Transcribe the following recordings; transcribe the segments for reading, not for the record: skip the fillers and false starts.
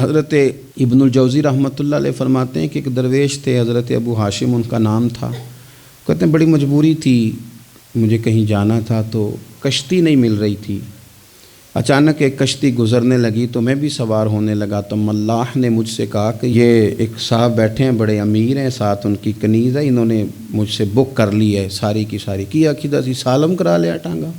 حضرت ابن الجوزی رحمۃ اللہ علیہ فرماتے ہیں کہ ایک درویش تھے، حضرت ابو ہاشم ان کا نام تھا۔ کہتے ہیں بڑی مجبوری تھی، مجھے کہیں جانا تھا تو کشتی نہیں مل رہی تھی۔ اچانک ایک کشتی گزرنے لگی تو میں بھی سوار ہونے لگا تو ملاح نے مجھ سے کہا کہ یہ ایک صاحب بیٹھے ہیں، بڑے امیر ہیں، ساتھ ان کی کنیز ہے، انہوں نے مجھ سے بک کر لی ہے ساری کی ساری، کیا کھدا سی سالم کرا لیا ٹانگا،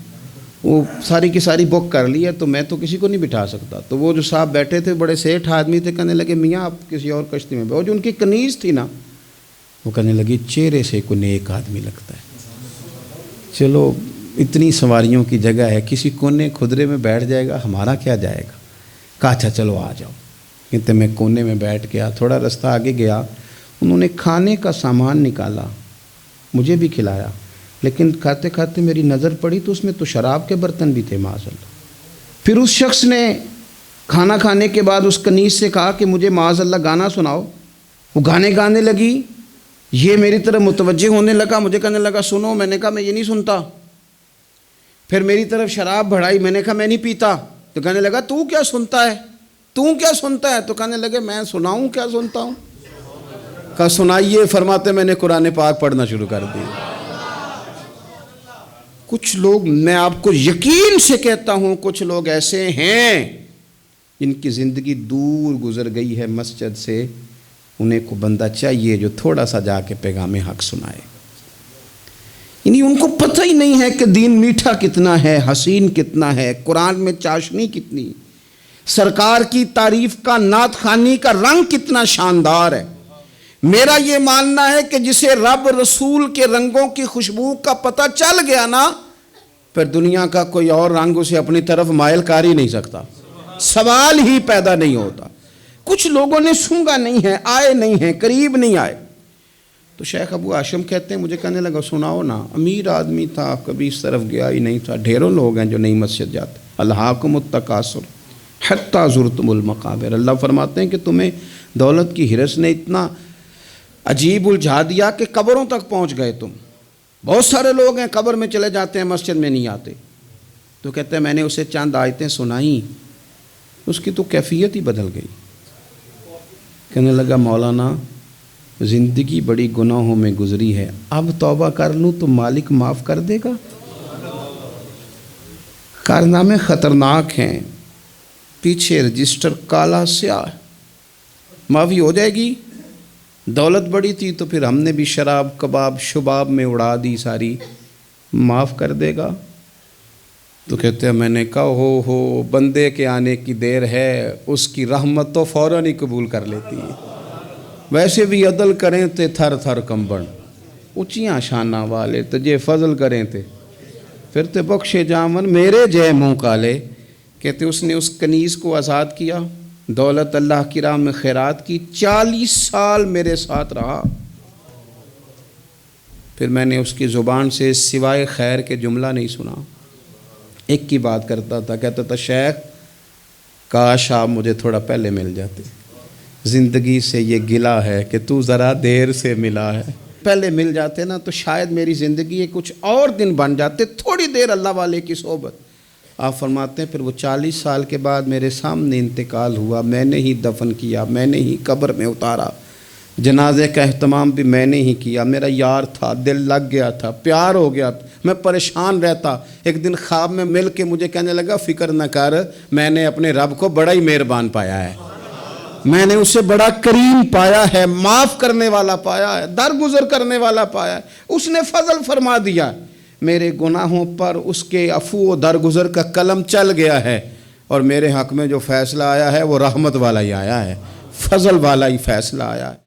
وہ ساری کی ساری بک کر لی ہے تو میں تو کسی کو نہیں بٹھا سکتا۔ تو وہ جو صاحب بیٹھے تھے بڑے سیٹھ آدمی تھے، کہنے لگے میاں آپ کسی اور کشتی میں بیٹھو۔ جو ان کی کنیز تھی نا وہ کہنے لگی چہرے سے کوئی نیک آدمی لگتا ہے، چلو اتنی سواریوں کی جگہ ہے، کسی کونے کھدرے میں بیٹھ جائے گا، ہمارا کیا جائے گا۔ کہا اچھا چلو آ جاؤ۔ کہتے میں کونے میں بیٹھ گیا، تھوڑا رستہ آگے گیا، انہوں نے کھانے کا سامان نکالا، مجھے بھی کھلایا، لیکن کھاتے کھاتے میری نظر پڑی تو اس میں تو شراب کے برتن بھی تھے معاذ اللہ۔ پھر اس شخص نے کھانا کھانے کے بعد اس کنیز سے کہا کہ مجھے معاذ اللہ گانا سناؤ۔ وہ گانے لگی، یہ میری طرف متوجہ ہونے لگا، مجھے کہنے لگا سنو، میں نے کہا میں یہ نہیں سنتا۔ پھر میری طرف شراب بڑھائی، میں نے کہا میں نہیں پیتا۔ تو کہنے لگا تو کیا سنتا ہے، تو کیا سنتا ہے؟ تو کہنے لگے میں سناؤں کیا سنتا ہوں؟ کہا سنائیے۔ فرماتے میں نے قرآن پاک پڑھنا شروع کر دیا۔ کچھ لوگ، میں آپ کو یقین سے کہتا ہوں، کچھ لوگ ایسے ہیں جن کی زندگی دور گزر گئی ہے مسجد سے، انہیں کو بندہ چاہیے جو تھوڑا سا جا کے پیغام حق سنائے۔ یعنی ان کو پتہ ہی نہیں ہے کہ دین میٹھا کتنا ہے، حسین کتنا ہے، قرآن میں چاشنی کتنی، سرکار کی تعریف کا، نعت خوانی کا رنگ کتنا شاندار ہے۔ میرا یہ ماننا ہے کہ جسے رب رسول کے رنگوں کی خوشبو کا پتہ چل گیا نا، پھر دنیا کا کوئی اور رنگ اسے اپنی طرف مائل کر ہی نہیں سکتا، سوال ہی پیدا نہیں ہوتا۔ کچھ لوگوں نے سونگا نہیں ہے، آئے نہیں ہیں، قریب نہیں آئے۔ تو شیخ ابو ہاشم کہتے ہیں مجھے کہنے لگا سناؤ نا، امیر آدمی تھا، کبھی اس طرف گیا ہی نہیں تھا، ڈھیروں لوگ ہیں جو نہیں مسجد جاتے۔ الہاکم التکاثر حتی زرتم المقابر، اللہ فرماتے ہیں کہ تمہیں دولت کی ہرس نے اتنا عجیب الجھا دیا کہ قبروں تک پہنچ گئے تم۔ بہت سارے لوگ ہیں قبر میں چلے جاتے ہیں، مسجد میں نہیں آتے۔ تو کہتے ہیں میں نے اسے چند آیتیں سنائیں، اس کی تو کیفیت ہی بدل گئی۔ کہنے لگا مولانا زندگی بڑی گناہوں میں گزری ہے، اب توبہ کر لوں تو مالک معاف کر دے گا؟ کارنامے خطرناک ہیں، پیچھے رجسٹر کالا سیاہ، معافی ہو جائے گی۔ دولت بڑی تھی تو پھر ہم نے بھی شراب کباب شباب میں اڑا دی ساری، معاف کر دے گا؟ تو کہتے ہیں میں نے کہا ہو بندے کے آنے کی دیر ہے، اس کی رحمت تو فوراً ہی قبول کر لیتی ہے۔ ویسے بھی عدل کریں تے تھر تھر کمبن، اونچیاں شانہ والے تجھے فضل کریں تے پھر تے بخشے جامن میرے جے منہ کالے۔ کہتے اس نے اس کنیز کو آزاد کیا، دولت اللہ کی راہ میں خیرات کی، 40 سال میرے ساتھ رہا۔ پھر میں نے اس کی زبان سے سوائے خیر کے جملہ نہیں سنا، ایک کی بات کرتا تھا، کہتا تھا شیخ کاش آپ مجھے تھوڑا پہلے مل جاتے، زندگی سے یہ گلہ ہے کہ تو ذرا دیر سے ملا ہے، پہلے مل جاتے نا تو شاید میری زندگی کچھ اور دن بن جاتے، تھوڑی دیر اللہ والے کی صحبت۔ آپ فرماتے ہیں پھر وہ 40 سال کے بعد میرے سامنے انتقال ہوا، میں نے ہی دفن کیا، میں نے ہی قبر میں اتارا، جنازے کا اہتمام بھی میں نے ہی کیا۔ میرا یار تھا، دل لگ گیا تھا، پیار ہو گیا تھا، میں پریشان رہتا۔ ایک دن خواب میں مل کے مجھے کہنے لگا فکر نہ کر، میں نے اپنے رب کو بڑا ہی مہربان پایا ہے، میں نے اسے بڑا کریم پایا ہے، معاف کرنے والا پایا ہے، درگزر کرنے والا پایا ہے، اس نے فضل فرما دیا، میرے گناہوں پر اس کے عفو و درگزر کا قلم چل گیا ہے، اور میرے حق میں جو فیصلہ آیا ہے وہ رحمت والا ہی آیا ہے، فضل والا ہی فیصلہ آیا ہے۔